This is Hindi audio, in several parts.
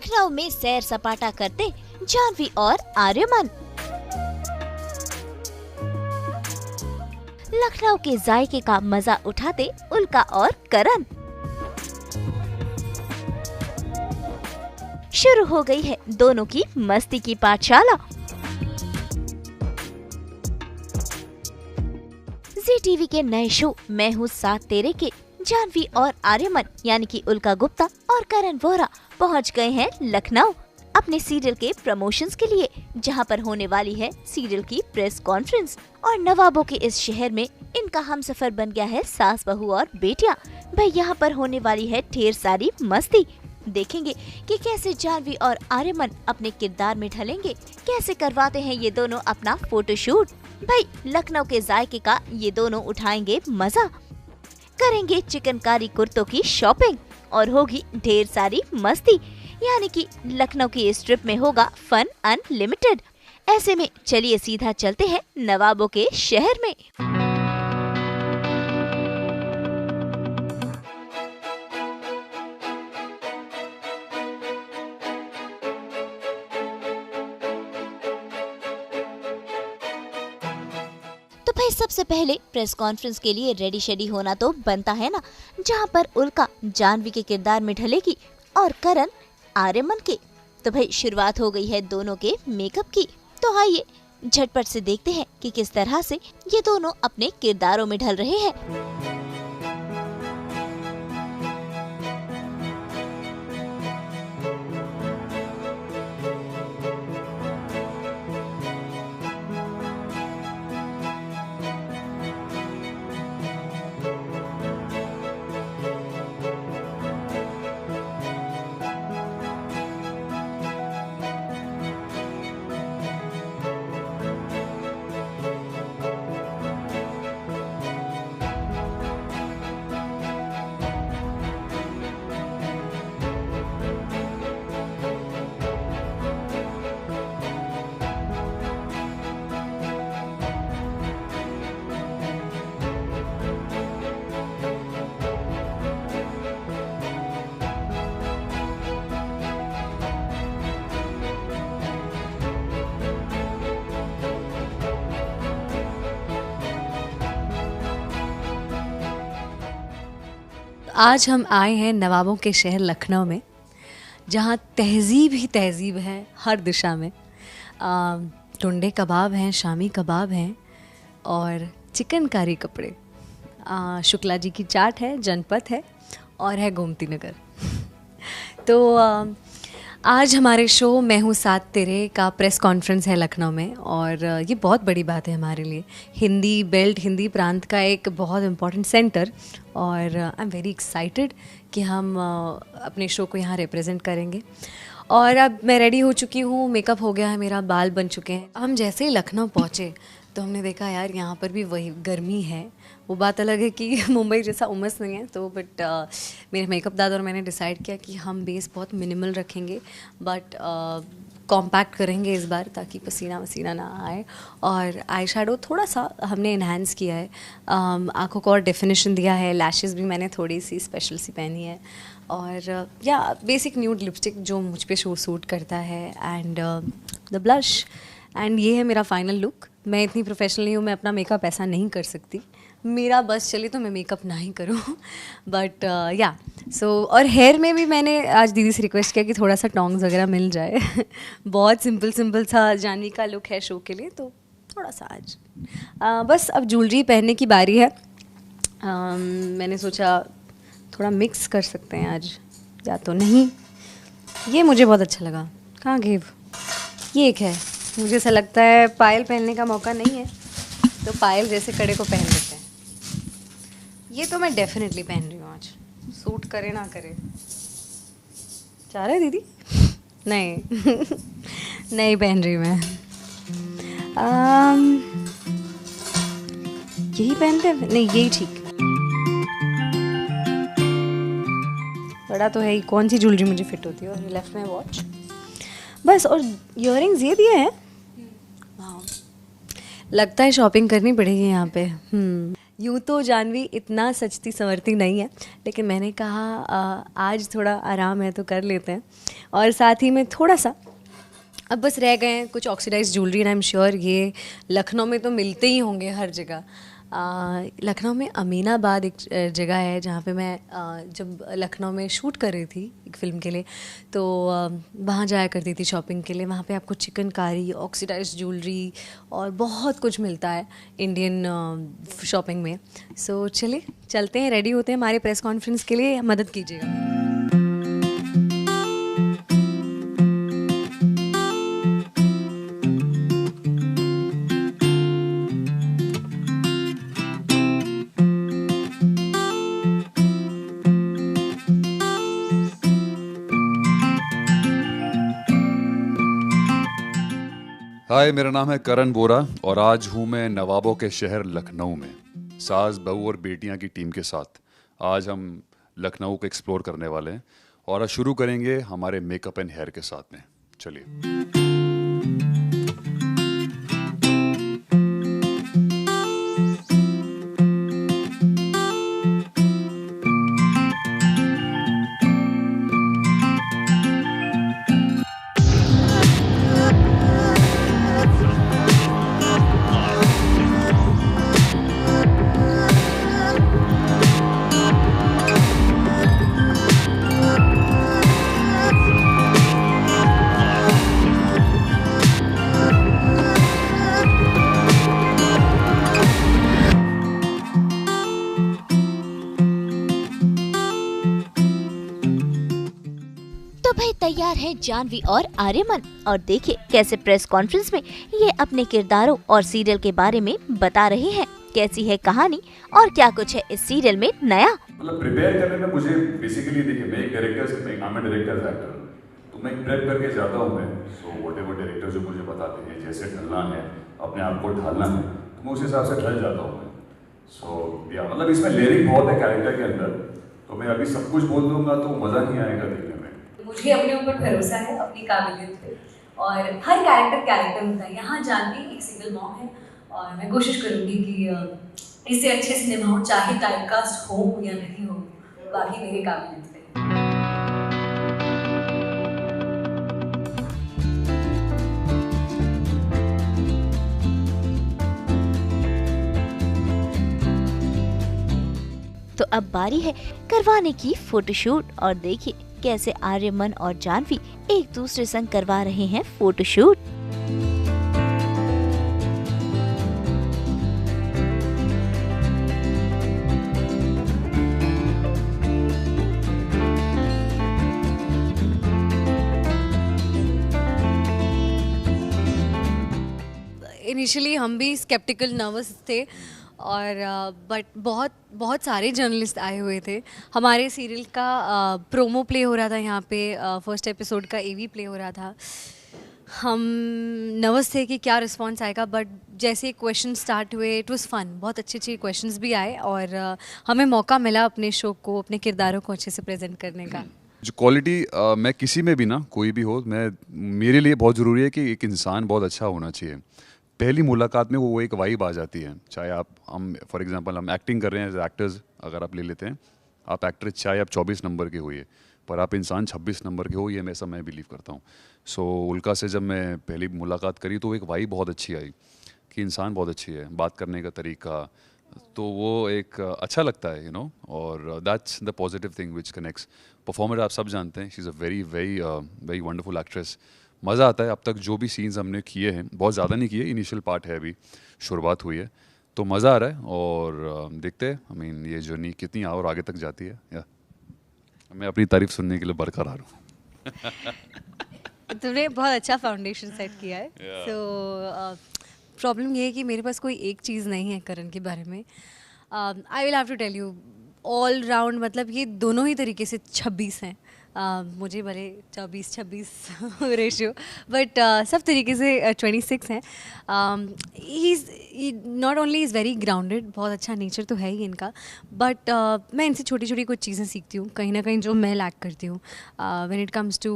लखनऊ में सैर सपाटा करते जाह्नवी और आर्यमन। लखनऊ के जायके का मजा उठाते उल्का और करण। शुरू हो गई है दोनों की मस्ती की पाठशाला। जी टीवी के नए शो मैं हूँ साथ तेरे के जाह्नवी और आर्यमन यानी कि उल्का गुप्ता और करण वोहरा पहुँच गए हैं लखनऊ अपने सीरियल के प्रमोशंस के लिए, जहां पर होने वाली है सीरियल की प्रेस कॉन्फ्रेंस। और नवाबों के इस शहर में इनका हमसफर बन गया है सास बहू और बेटियां। भाई यहाँ पर होने वाली है ढेर सारी मस्ती। देखेंगे कि कैसे जाह्नवी और आर्यमन अपने किरदार में ढलेंगे, कैसे करवाते हैं ये दोनों अपना फोटोशूट। भाई लखनऊ के जायके का ये दोनों उठाएंगे मजा, करेंगे चिकनकारी कुर्तों की शॉपिंग और होगी ढेर सारी मस्ती। यानी कि लखनऊ की इस ट्रिप में होगा फन अनलिमिटेड। ऐसे में चलिए सीधा चलते हैं नवाबों के शहर में। तो भाई सबसे पहले प्रेस कॉन्फ्रेंस के लिए रेडी शेडी होना तो बनता है ना, जहां पर उल्का जाह्नवी के किरदार में ढलेगी और करण आर्यमन के। तो भाई शुरुआत हो गई है दोनों के मेकअप की। तो आइए झटपट से देखते हैं कि किस तरह से ये दोनों अपने किरदारों में ढल रहे हैं। आज हम आए हैं नवाबों के शहर लखनऊ में, जहाँ तहज़ीब ही तहज़ीब है हर दिशा में। टुंडे कबाब हैं, शामी कबाब हैं और चिकनकारी कपड़े। शुक्ला जी की चाट है, जनपथ है और है गोमती नगर। तो आज हमारे शो मैं हूँ साथ तेरे का प्रेस कॉन्फ्रेंस है लखनऊ में, और ये बहुत बड़ी बात है हमारे लिए। हिंदी बेल्ट, हिंदी प्रांत का एक बहुत इम्पॉर्टेंट सेंटर, और आई एम वेरी एक्साइटेड कि हम अपने शो को यहाँ रिप्रेजेंट करेंगे। और अब मैं रेडी हो चुकी हूँ, मेकअप हो गया है मेरा, बाल बन चुके हैं। हम जैसे ही लखनऊ पहुँचे तो हमने देखा यार यहाँ पर भी वही गर्मी है। वो बात अलग है कि मुंबई जैसा उमस नहीं है, तो बट मेरे मेकअप दादा और मैंने डिसाइड किया कि हम बेस बहुत मिनिमल रखेंगे, बट कॉम्पैक्ट करेंगे इस बार ताकि पसीना वसीना ना आए। और आई शेडो थोड़ा सा हमने इन्हांस किया है, आँखों को और डेफिनेशन दिया है। लैशेस भी मैंने थोड़ी सी स्पेशल सी पहनी है, और या बेसिक न्यूड लिपस्टिक जो मुझ पे सूट करता है, एंड द ब्लश। एंड ये है मेरा फाइनल लुक। मैं इतनी प्रोफेशनल नहीं हूँ, मैं अपना मेकअप ऐसा नहीं कर सकती। मेरा बस चले तो मैं मेकअप ना ही करूँ, बट या सो। और हेयर में भी मैंने आज दीदी से रिक्वेस्ट किया कि थोड़ा सा टॉन्ग्स वगैरह मिल जाए। बहुत सिंपल सा जाह्नवी का लुक है शो के लिए, तो थोड़ा सा आज बस अब ज्वेलरी पहनने की बारी है। मैंने सोचा थोड़ा मिक्स कर सकते हैं आज, या तो नहीं। ये मुझे बहुत अच्छा लगा। कहाँ गिव? ये एक है, मुझे ऐसा लगता है पायल पहनने का मौका नहीं है, तो पायल जैसे कड़े को पहन लेते हैं। ये तो मैं डेफिनेटली पहन रही हूँ आज, सूट करे ना करे। चाह रहे दीदी? नहीं नहीं पहन रही मैं। यही पहनते हैं? नहीं, यही ठीक। बड़ा तो है ही, कौन सी ज्वेलरी मुझे फिट होती है। और लेफ्ट में वॉच बस, और इयररिंग्स ये दिए हैं। लगता है शॉपिंग करनी पड़ेगी यहाँ पे। यूँ तो जानवी इतना सचती संवरती नहीं है, लेकिन मैंने कहा आज थोड़ा आराम है तो कर लेते हैं। और साथ ही में थोड़ा सा अब बस रह गए हैं कुछ oxidise jewellery, and I am sure ये लखनऊ में तो मिलते ही होंगे हर जगह। लखनऊ में अमीनाबाद एक जगह है जहाँ पे मैं जब लखनऊ में शूट कर रही थी एक फ़िल्म के लिए, तो वहाँ जाया करती थी शॉपिंग के लिए। वहाँ पे आपको चिकनकारी, ऑक्सीडाइज ज्वेलरी और बहुत कुछ मिलता है इंडियन शॉपिंग में। सो चलिए चलते हैं, रेडी होते हैं हमारे प्रेस कॉन्फ्रेंस के लिए, मदद कीजिएगा। हाय, मेरा नाम है करण वोरा और आज हूँ मैं नवाबों के शहर लखनऊ में सास बहू और बेटियाँ की टीम के साथ। आज हम लखनऊ को एक्सप्लोर करने वाले हैं और आज शुरू करेंगे हमारे मेकअप एंड हेयर के साथ में। चलिए। तो भाई तैयार है जानवी और आर्यमन, और देखिए कैसे प्रेस कॉन्फ्रेंस में ये अपने किरदारों और सीरियल के बारे में बता रहे हैं। कैसी है कहानी और क्या कुछ है इस सीरियल में नया। मतलब प्रिपेयर करने में मुझे बेसिकली देखिए, मैं एक डायरेक्टर एक्टर, तो मैं प्रेप करके जाता हूँ मैं। सो व्हाटएवर डायरेक्टर जो मुझे बताते हैं जैसे ढलना है, अपने आप को ढालना है, तो मैं उस हिसाब से ढल जाता हूँ मैं। सो या मतलब इसमें लेयरिंग बहुत है कैरेक्टर के अंदर, तो मैं अभी सब कुछ बोल दूंगा तो मज़ा नहीं आएगा देखने में। मुझे अपने ऊपर भरोसा है, अपनी काबिलियत पे, और हर कैरेक्टर होता है। यहाँ जानवी एक सिंगल मॉम है और मैं कोशिश करूँगी कि इससे अच्छे सिनेमा हो, चाहे टाइपकास्ट हो या नहीं हो, बाकी मेरी काबिलियत पे। तो अब बारी है करवाने की फोटोशूट, और देखिए कैसे आर्यमन और जानवी एक दूसरे संग करवा रहे हैं फोटोशूट। इनिशियली हम भी स्केप्टिकल नर्वस थे, और बट बहुत सारे जर्नलिस्ट आए हुए थे। हमारे सीरियल का प्रोमो प्ले हो रहा था यहाँ पे, फर्स्ट एपिसोड का एवी प्ले हो रहा था। हम नर्वस थे कि क्या रिस्पांस आएगा, बट जैसे क्वेश्चन स्टार्ट हुए इट वाज फन। बहुत अच्छे क्वेश्चंस भी आए और हमें मौका मिला अपने शो को, अपने किरदारों को अच्छे से प्रेजेंट करने का। जो क्वालिटी मैं किसी में भी ना, कोई भी हो, मेरे लिए बहुत ज़रूरी है कि एक इंसान बहुत अच्छा होना चाहिए। पहली मुलाकात में वो एक वाइब आ जाती है। चाहे हम फॉर एग्जांपल हम एक्टिंग कर रहे हैं एज एक्टर्स, अगर आप ले लेते हैं, आप एक्टर चाहे आप 24 नंबर के होइए, पर आप इंसान 26 नंबर के हो, ये ऐसा मैं बिलीव करता हूँ। सो उल्का से जब मैं पहली मुलाकात करी तो एक वाइब बहुत अच्छी आई कि इंसान बहुत अच्छी है, बात करने का तरीका, तो वो एक अच्छा लगता है, और that's the positive thing which connects. Performer आप सब जानते हैं, she is a very very very wonderful actress. मज़ा आता है। अब तक जो भी सीन्स हमने किए हैं, बहुत ज़्यादा नहीं किए, इनिशियल पार्ट है, अभी शुरुआत हुई है, तो मज़ा आ रहा है। और देखते हैं ये जर्नी कितनी और आगे तक जाती है। या मैं अपनी तारीफ सुनने के लिए बरकरार हूँ। तुमने बहुत अच्छा फाउंडेशन सेट किया है। सो प्रॉब्लम ये है कि मेरे पास कोई एक चीज़ नहीं है करण के बारे में। I will have to tell you all round, मतलब ये दोनों ही तरीके से 26 हैं। मुझे भले 24-26 रेशियो, बट सब तरीके से 26 हैं। Not only is very grounded, बहुत अच्छा नेचर तो है ही इनका, बट मैं इनसे छोटी छोटी कुछ चीज़ें सीखती हूँ कहीं ना कहीं जो मैं लैक करती हूँ when it comes to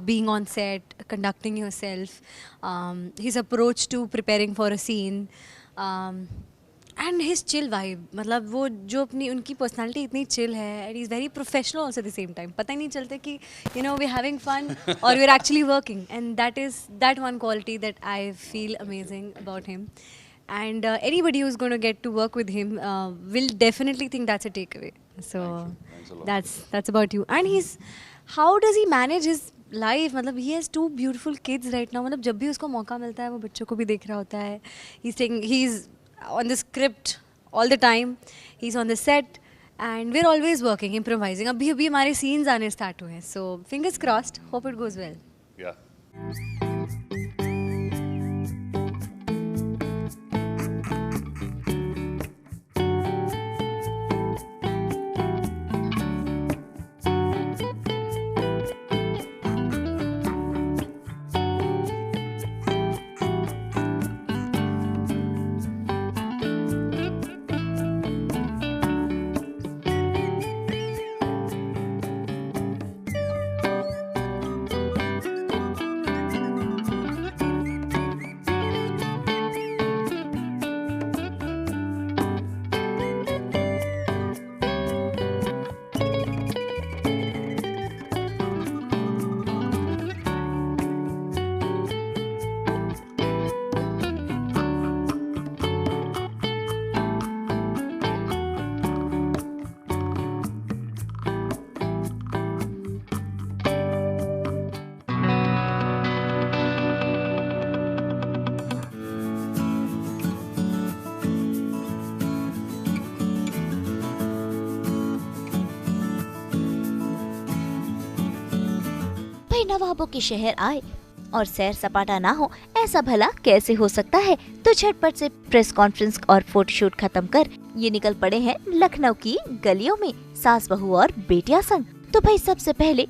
being on set, conducting yourself, his approach to preparing for a scene, and his chill vibe, मतलब वो जो अपनी उनकी पर्सनालिटी इतनी चिल है, and he is very professional also at the same time. पता ही नहीं चलता कि you know we are having fun और we are actually working, and that one quality that I feel amazing about him. And anybody who's going to get to work with him will definitely think that's a takeaway. So Thanks a lot. that's about you. And how does he manage his life? मतलब he has 2 beautiful kids right now. मतलब जब भी उसको मौका मिलता है वो बच्चों को भी देख रहा होता है. He's on the script all the time. He's on the set and we're always working, improvising. अभी हमारे scenes आने start हुए हैं. So fingers crossed. Hope it goes well. Yeah. भाई नवाबों के शहर आए और सैर सपाटा ना हो, ऐसा भला कैसे हो सकता है। तो झटपट से प्रेस कॉन्फ्रेंस और फोटोशूट खत्म कर ये निकल पड़े हैं लखनऊ की गलियों में सास बहू और बेटियां संग। तो भाई सबसे पहले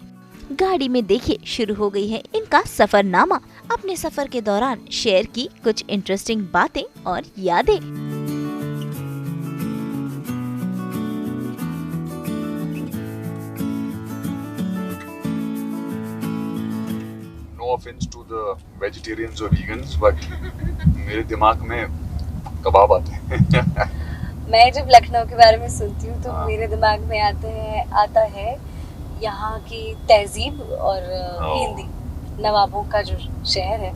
गाड़ी में देखिए शुरू हो गई है इनका सफरनामा। अपने सफर के दौरान शेयर की कुछ इंटरेस्टिंग बातें और यादें। No offense to the vegetarians or vegans, but मेरे दिमाग में कबाब आते हैं। मैं जब लखनऊ के बारे में सुनती हूँ तो मेरे दिमाग में आता है यहाँ की तहजीब और हिंदी, नवाबों का जो शहर है।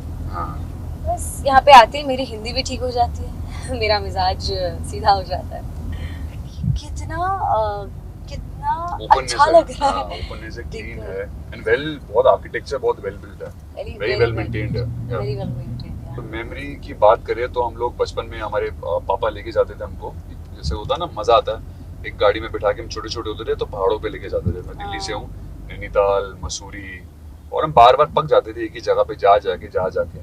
बस यहाँ पे आते ही मेरी हिंदी भी ठीक हो जाती है, मेरा मिजाज सीधा हो जाता है। कितना अच्छा लग रहा है। ओपननेस है, क्लीन है एंड बहुत आर्किटेक्चर बहुत वेल बिल्ट है, वेरी वेल मेंटेन्ड है। Very well maintained. तो मेमोरी की बात करें तो हम लोग बचपन में हमारे पापा लेके जाते थे हमको, जैसे होता ना मजा आता है, एक गाड़ी में बिठा के हम छोटे छोटे होते थे तो पहाड़ों पे लेके जाते थे। मैं दिल्ली से हूँ, नैनीताल, मसूरी, और हम बार बार पक जाते थे एक ही जगह पे जा जाके।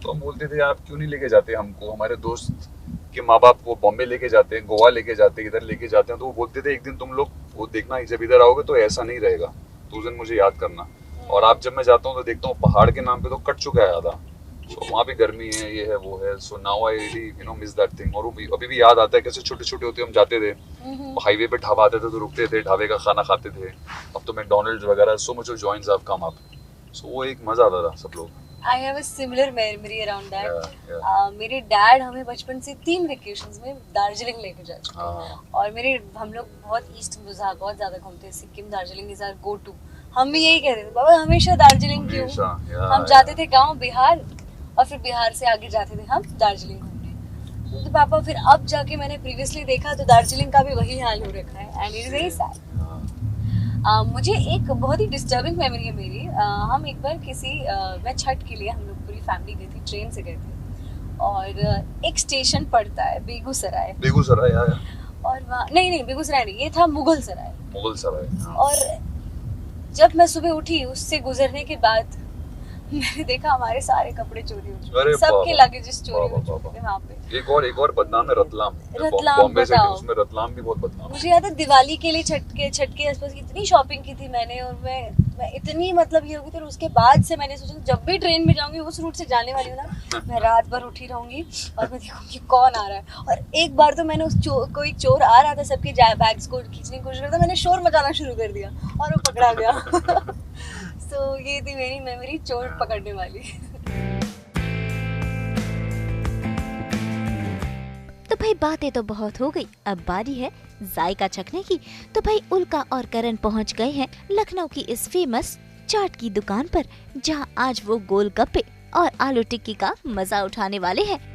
तो हम बोलते थे आप क्यों नहीं लेके जाते हमको। हमारे दोस्त के माँ बाप वो बॉम्बे लेके जाते हैं, गोवा लेके जाते हैं, इधर लेके जाते हैं। तो वो बोलते थे एक दिन तुम लोग वो देखना, जब इधर आओगे तो ऐसा नहीं रहेगा, तो उस दिन मुझे याद करना। और आप जब मैं जाता हूँ तो देखता हूँ पहाड़ के नाम पे तो कट चुका है आधा। So, वहाँ पे गर्मी है, ये है वो है। So now I really miss that thing. और अभी भी याद आता है कैसे छोटे छोटे होते हम जाते थे, हाईवे पे ढाबा आते थे तो रुकते थे, ढाबे का खाना खाते थे। अब तो मैकडॉनल्ड्स वगैरह, so much of joints have come up. So वो एक मजा आता था सब लोग। I have a similar memory around that. मेरे डैड हमें बचपन से 3 वेकेशंस में दार्जिलिंग लेके जाते थे। और हम लोग बहुत ईस्ट बहुत ज्यादा घूमते हैं, Sikkim, Darjeeling is our go to. हम भी यही कहते थे बाबा हमेशा दार्जिलिंग क्यों। हम जाते थे गाँव बिहार और फिर बिहार से आगे जाते थे हम दार्जिलिंग घूमने। तो पापा फिर अब जाके मैंने प्रीवियसली देखा तो दार्जिलिंग का भी वही हाल हो रखा है and it is very sad. मुझे एक बहुत ही डिस्टर्बिंग मेमोरी है मेरी। हम एक बार मैं छठ के लिए हम लोग पूरी फैमिली गई थी, ट्रेन से गए थे। और एक स्टेशन पड़ता है बेगूसराय। और वहाँ नहीं बेगूसराय नहीं, ये था मुगल सराय। और जब मैं सुबह उठी उससे गुजरने के बाद मैंने देखा हमारे सारे कपड़े चोरी हो चुके, सबके लगेजेस चोरी हो चुके थे वहाँ पे। एक और बदनाम है रतलाम बॉम्बे से, उसमें रतलाम भी बहुत बदनाम। मुझे याद है दिवाली के लिए छठ के आसपास कितनी शॉपिंग की थी मैंने, और मैं इतनी मतलब ये होगी। तो उसके बाद से मैंने सोचा जब भी ट्रेन में जाऊंगी उस रूट से जाने वाली हूँ ना, मैं रात भर उठी रहूंगी और मैं देखूंगी कौन आ रहा है। और एक बार तो मैंने कोई चोर आ रहा था, सबके बैग्स को खींचने की कोशिश करता, मैंने शोर मचाना शुरू कर दिया और वो पकड़ा गया। तो ये थी मेरी मेमोरी चोर पकड़ने वाली। तो भाई भाई बातें तो बहुत हो गई, अब बारी है जायका चखने की। तो भाई उल्का और करण पहुंच गए हैं लखनऊ की इस फेमस चाट की दुकान पर, जहां आज वो गोलगप्पे और आलू टिक्की का मजा उठाने वाले हैं।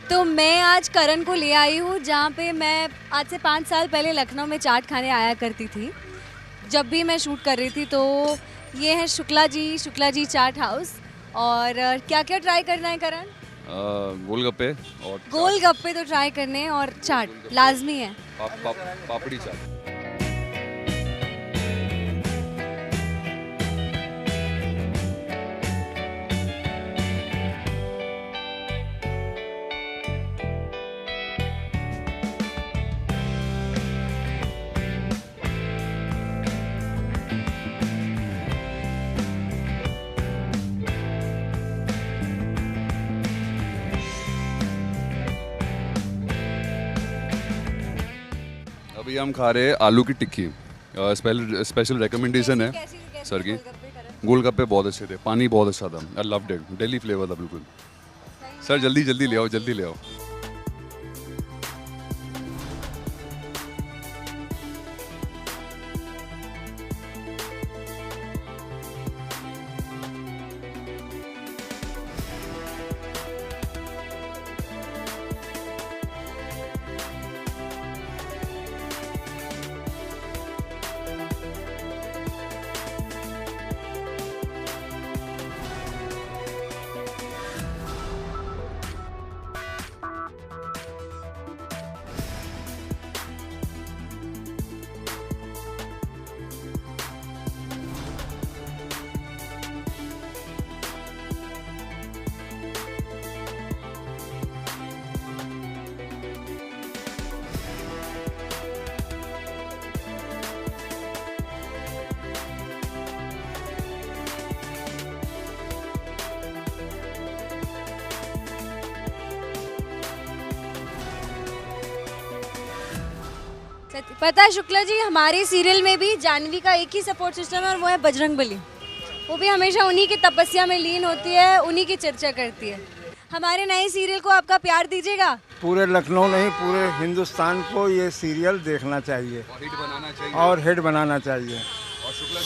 तो मैं आज करण को ले आई हूँ जहाँ पे मैं आज से 5 साल पहले लखनऊ में चाट खाने आया करती थी, जब भी मैं शूट कर रही थी। तो ये है शुक्ला जी चाट हाउस। और क्या क्या ट्राई करना है करण? गोलगप्पे और गोलगप्पे तो ट्राई करने हैं और चाट लाजमी है। पापड़ी चाट। अभी हम खा रहे हैं आलू की टिक्की। स्पेशल रिकमेंडेशन है सर की। गोलगप्पे बहुत अच्छे थे, पानी बहुत अच्छा था, I loved it, Delhi flavour था बिल्कुल। सर जल्दी जल्दी ले आओ, जल्दी ले आओ। पता है शुक्ला जी, हमारे सीरियल में भी जानवी का एक ही सपोर्ट सिस्टम है और वो है बजरंगबली। वो भी हमेशा उन्हीं की तपस्या में लीन होती है, उन्हीं की चर्चा करती है। हमारे नए सीरियल को आपका प्यार दीजिएगा। पूरे लखनऊ नहीं, पूरे हिंदुस्तान को ये सीरियल देखना चाहिए और हिट बनाना चाहिए,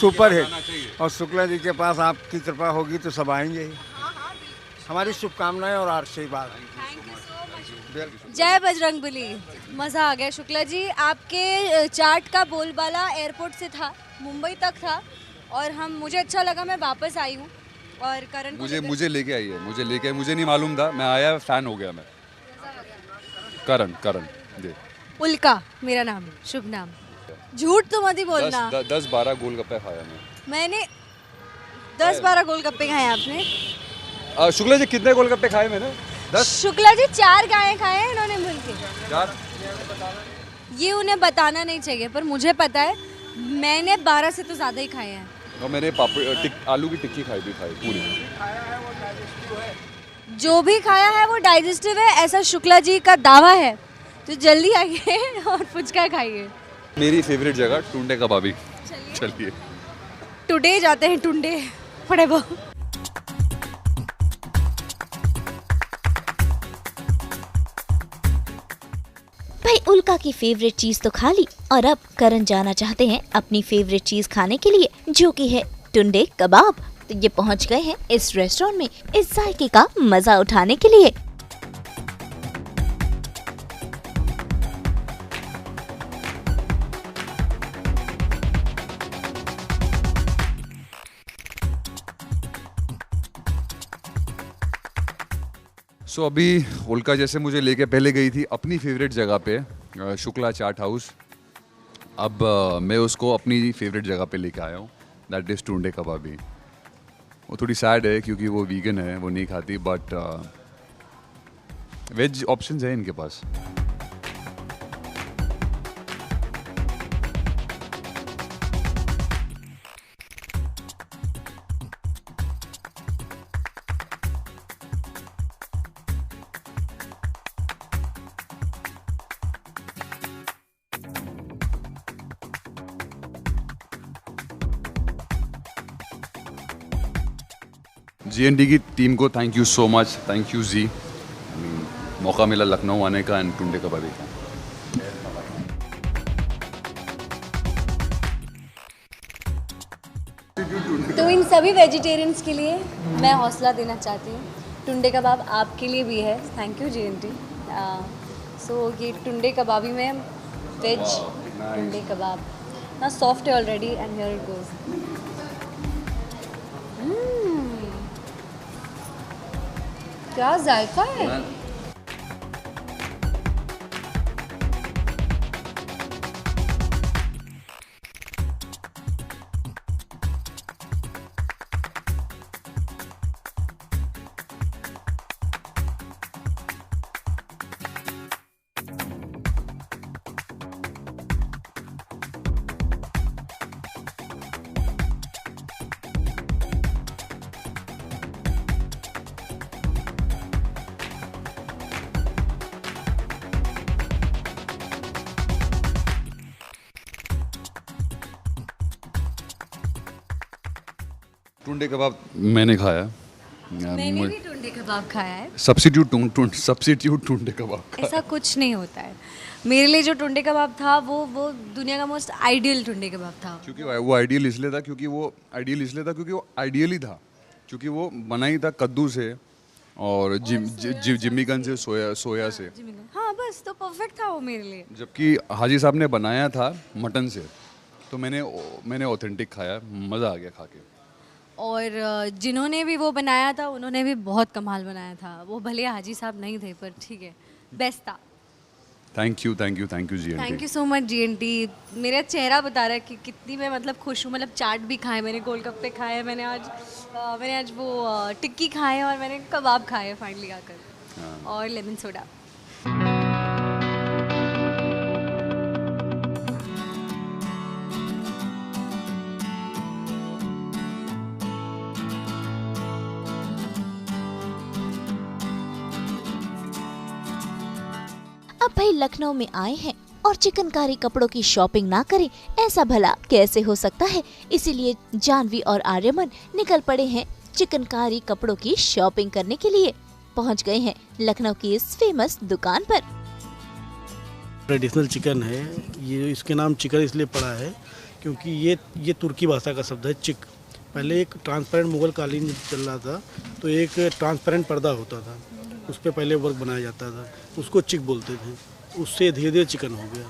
सुपर हिट। और शुक्ला जी के पास आपकी कृपा होगी तो सब आएंगे ही। हमारी शुभकामनाएं और आशीर्वाद। जय बजरंगबली। मज़ा आ गया शुक्ला जी। आपके चाट का बोलबाला एयरपोर्ट से था, मुंबई तक था, और मुझे अच्छा लगा, मैं वापस आई हूँ। और करण मुझे लेके आई है, मुझे नहीं मालूम था, मैं आया फैन हो गया मैं। करण जी। उल्का मेरा नाम है, शुभ नाम। झूठ तो मत ही बोलना। 10-12 गोलगप्पे खाया मैंने 10-12 गोलगप्पे खाए आपने? शुक्ला जी कितने गोलगप्पे खाए मैंने? 10? शुक्ला जी 4 खाए हैं इन्होंने मिलके। 4? ये उन्हें बताना नहीं चाहिए, पर मुझे पता है, मैंने 12 से तो ज़्यादा ही खाए हैं। और मैंने आलू की टिक्की खाई पूरी। जो भी खाया है वो डाइजेस्टिव है, ऐसा शुक्ला जी का दावा है। तो जल्दी आइए और फुचका खाइए। मेरी फेवरेट जगह टुंडे कबाबी। चलिए टुडे जाते हैं, टुंडे फड़े वो। भाई उल्का की फेवरेट चीज तो खा ली, और अब करण जाना चाहते हैं अपनी फेवरेट चीज खाने के लिए, जो कि है टुंडे कबाब। तो ये पहुंच गए हैं इस रेस्टोरेंट में इस जायके का मजा उठाने के लिए। सो अभी उल्का जैसे मुझे लेके पहले गई थी अपनी फेवरेट जगह पे, शुक्ला चाट हाउस। अब मैं उसको अपनी फेवरेट जगह पे लेके आया हूँ, दैट इज़ टुंडे कबाबी। वो थोड़ी सैड है क्योंकि वो वीगन है, वो नहीं खाती, बट वेज ऑप्शंस है इनके पास। GNT की टीम को thank you so much, thank you ji. मौका मिला लखनऊ आने का एंड टुंडे कबाबी का। तो इन सभी वेजिटेरियंस के लिए मैं हौसला देना चाहती हूँ, टुंडे कबाब आपके लिए भी है। Thank you GNT। सो ये टुंडे कबाबी में वेज टुंडे कबाब ना सॉफ्ट है already and here it goes. क्या जायका है। टुंडे कबाब मैंने खाया। मैंने भी टुंडे कबाब खाया है। सब्सिट्यूट टुंडे कबाब। ऐसा कुछ नहीं होता है। मेरे लिए जो टुंडे कबाब था वो दुनिया का मोस्ट आइडियल टुंडे कबाब था। क्योंकि वो आइडियल इसलिए था क्योंकि वो आइडियल ही था, क्योंकि वो बना ही था कद्दू से और जिम्मीगंज से, सोया से। हाँ बस, तो परफेक्ट था वो मेरे लिए। जबकि हाजी साहब ने बनाया था मटन से, तो मैंने ऑथेंटिक खाया, मज़ा आ गया खा के। और जिन्होंने भी वो बनाया था उन्होंने भी बहुत कमाल बनाया था। वो भले हाजी साहब नहीं थे पर ठीक है, बेस्ट था। Thank you GNT। Thank you so much GNT। मेरा चेहरा बता रहा है कि कितनी मैं मतलब खुश हूँ। मतलब चाट भी खाए मैंने, गोलगप्पे खाए मैंने आज वो टिक्की खाए और मैंने कबाब खाए फाइनली आकर, और लेमन सोडा। अब भाई लखनऊ में आए हैं और चिकनकारी कपड़ों की शॉपिंग ना करें, ऐसा भला कैसे हो सकता है। इसीलिए जानवी और आर्यमन निकल पड़े हैं चिकनकारी कपड़ों की शॉपिंग करने के लिए। पहुंच गए हैं लखनऊ की इस फेमस दुकान पर। ट्रेडिशनल चिकन है ये, इसके नाम चिकन इसलिए पड़ा है क्योंकि ये तुर्की भाषा का शब्द है चिक। पहले एक ट्रांसपेरेंट मुगल कालीन चल रहा था तो एक ट्रांसपेरेंट पर्दा होता था, उस पर पहले वर्क बनाया जाता था, उसको चिक बोलते थे। उससे धीरे धीरे चिकन हो गया।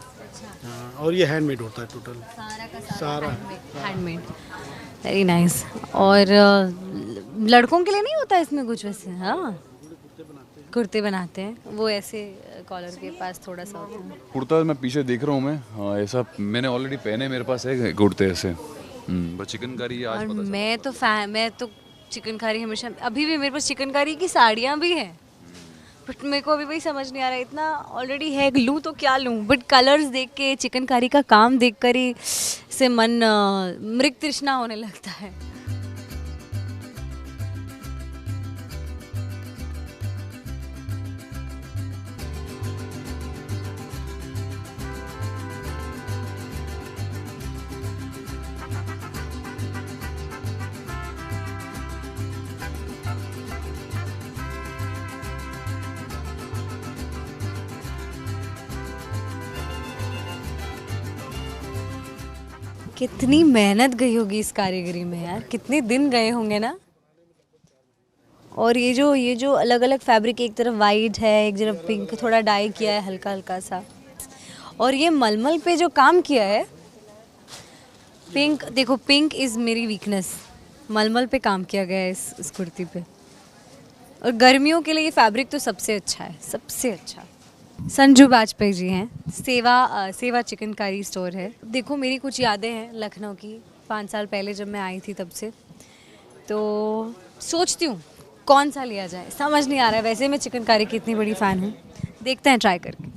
हाँ, और ये हैंडमेड होता है टोटल सारा हैंडमेड। Very nice. और लड़कों के लिए नहीं होता इसमें कुछ वैसे? हाँ, कुर्ते बनाते हैं वो ऐसे कॉलर के पास थोड़ा सा होता है। कुर्ता मैं पीछे देख रहा हूँ मैं, हाँ, ऐसा मैंने ऑलरेडी पहने, मेरे पास है कुर्ते ऐसे। बस चिकनकारी आज और पता चला। मैं तो चिकनकारी हमेशा, अभी भी मेरे पास चिकनकारी की साड़ियाँ भी हैं, बट मेरे को अभी वही समझ नहीं आ रहा है, इतना ऑलरेडी है, लूँ तो क्या लूँ। बट कलर्स देख के, चिकनकारी का काम देख कर ही से मन मृग तृष्णा होने लगता है। कितनी मेहनत गई होगी इस कारीगरी में यार, कितने दिन गए होंगे ना। और ये जो अलग अलग फैब्रिक, एक तरफ वाइट है, एक तरफ पिंक, थोड़ा डाई किया है हल्का हल्का सा। और ये मलमल पे जो काम किया है, पिंक, देखो पिंक इज़ मेरी वीकनेस। मलमल पे काम किया गया है इस कुर्ती पे। और गर्मियों के लिए ये फैब्रिक तो सबसे अच्छा है, सबसे अच्छा। संजू बाजपेयी जी हैं, सेवा चिकनकारी स्टोर है। देखो मेरी कुछ यादें हैं लखनऊ की, 5 साल पहले जब मैं आई थी तब से। तो सोचती हूँ कौन सा लिया जाए, समझ नहीं आ रहा है। वैसे मैं चिकनकारी की इतनी बड़ी फ़ैन हूँ, देखते हैं ट्राई करके।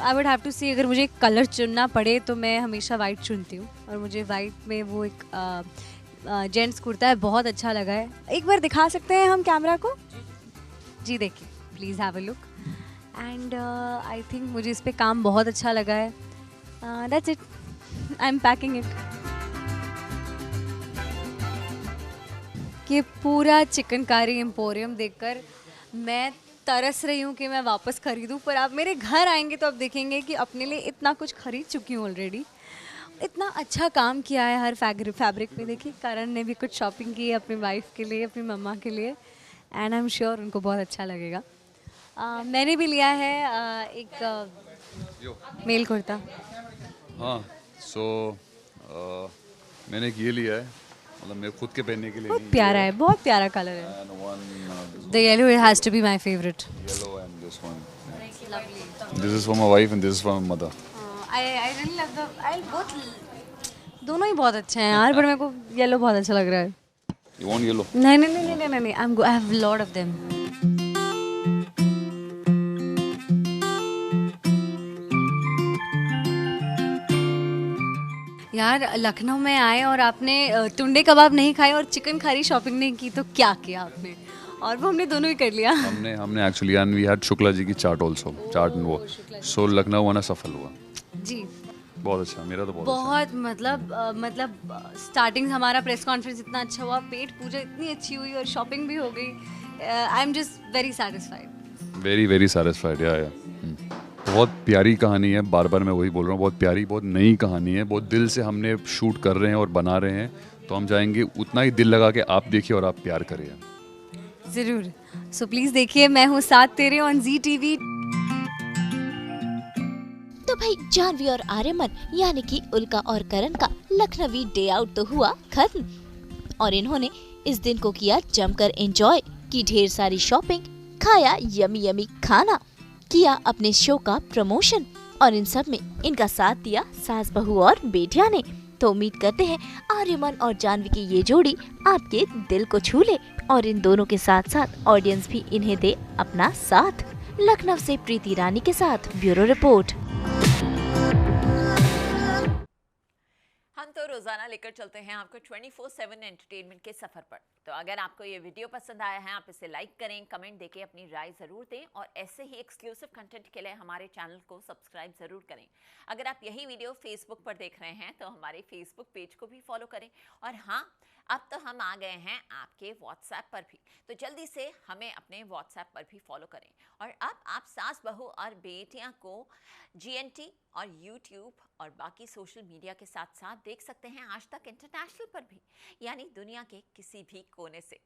आई वुड हैव टू सी, अगर मुझे कलर चुनना पड़े तो मैं हमेशा वाइट चुनती हूँ, और मुझे वाइट में वो एक जेंट्स कुर्ता है, बहुत अच्छा लगा है। एक बार दिखा सकते हैं हम कैमरा को? जी देखिए, please have a look. And I think मुझे इस पे काम बहुत अच्छा लगा है। That's it, I am packing it. ये पूरा चिकनकारी एम्पोरियम देखकर मैं तरस रही हूँ कि मैं वापस खरीदूँ, पर आप मेरे घर आएंगे तो आप देखेंगे कि अपने लिए इतना कुछ खरीद चुकी हूँ ऑलरेडी। इतना अच्छा काम किया है हर फैब्रिक में। देखिए करण ने भी कुछ शॉपिंग की है अपनी वाइफ के लिए, अपनी मम्मा के लिए, एंड आई एम श्योर उनको बहुत अच्छा लगेगा। मैंने भी लिया है एक मेल कुर्ता। हाँ, सो मैंने एक ये लिया है, मतलब मेरे खुद के पहनने के लिए। बहुत प्यारा है, बहुत प्यारा कलर है। The yellow has to be my favourite. Yellow and this one, this is for my wife and this is for my mother. I really love the, I both, दोनों ही बहुत अच्छे हैं यार, पर मेरे को येलो बहुत अच्छा लग रहा है। You want yellow? नहीं नहीं नहीं नहीं नहीं, I have lot of them. यार लखनऊ में आए और आपने टुंडे कबाब नहीं खाए और चिकन खारी शॉपिंग नहीं की, तो क्या किया आपने? और वो हमने दोनों ही कर लिया। हमने actually, and we had Shukla ji की चाट आल्सो, चाट एंड वो, सो लखनऊ आना सफल हुआ जी। बहुत अच्छा, मेरा तो बहुत अच्छा। मतलब स्टार्टिंग हमारा प्रेस कॉन्फ्रेंस इतना अच्छा हुआ, पेट पूजा इतनी अच्छी हुई और शॉपिंग भी हो गई। I am just very satisfied, very very satisfied. या बहुत प्यारी कहानी है, बार बार मैं वही बोल रहा हूँ, बहुत प्यारी, बहुत नई कहानी है, बहुत दिल से हमने शूट कर रहे हैं और बना रहे हैं, तो हम चाहेंगे उतना ही दिल लगा के आप देखिए और आप प्यार करिए ज़रूर। सो प्लीज़ देखिए मैं हूँ साथ तेरे ऑन जी टीवी। तो भाई जानवी और आर्यमन यानी कि उल्का और करण का लखनवी डे आउट तो हुआ खत्म, और इन्होंने इस दिन को किया जमकर एंजॉय, की ढेर सारी शॉपिंग, खाया यमी यमी खाना, किया अपने शो का प्रमोशन, और इन सब में इनका साथ दिया सास बहू और बेटिया ने। तो उम्मीद करते हैं आर्यमन और जानवी की ये जोड़ी आपके दिल को छू ले, और इन दोनों के साथ साथ ऑडियंस भी इन्हें दे अपना साथ। लखनऊ से प्रीति रानी के साथ ब्यूरो रिपोर्ट। हम तो रोजाना लेकर चलते हैं आपको 24/7 एंटरटेनमेंट के सफर पर। तो अगर आपको ये वीडियो पसंद आया है, आप इसे लाइक करें, कमेंट देके अपनी राय जरूर दें, और ऐसे ही एक्सक्लूसिव कंटेंट के लिए हमारे चैनल को सब्सक्राइब जरूर करें। अगर आप यही वीडियो फेसबुक पर देख रहे हैं तो हमारे फेसबुक पेज को भी फॉलो करें, और हाँ, अब तो हम आ गए हैं आपके व्हाट्सएप पर भी, तो जल्दी से हमें अपने व्हाट्सएप पर भी फॉलो करें। और अब आप सास बहू और बेटियां को GNT और YouTube और बाकी सोशल मीडिया के साथ साथ देख सकते हैं आज तक इंटरनेशनल पर भी, यानी दुनिया के किसी भी कोने से।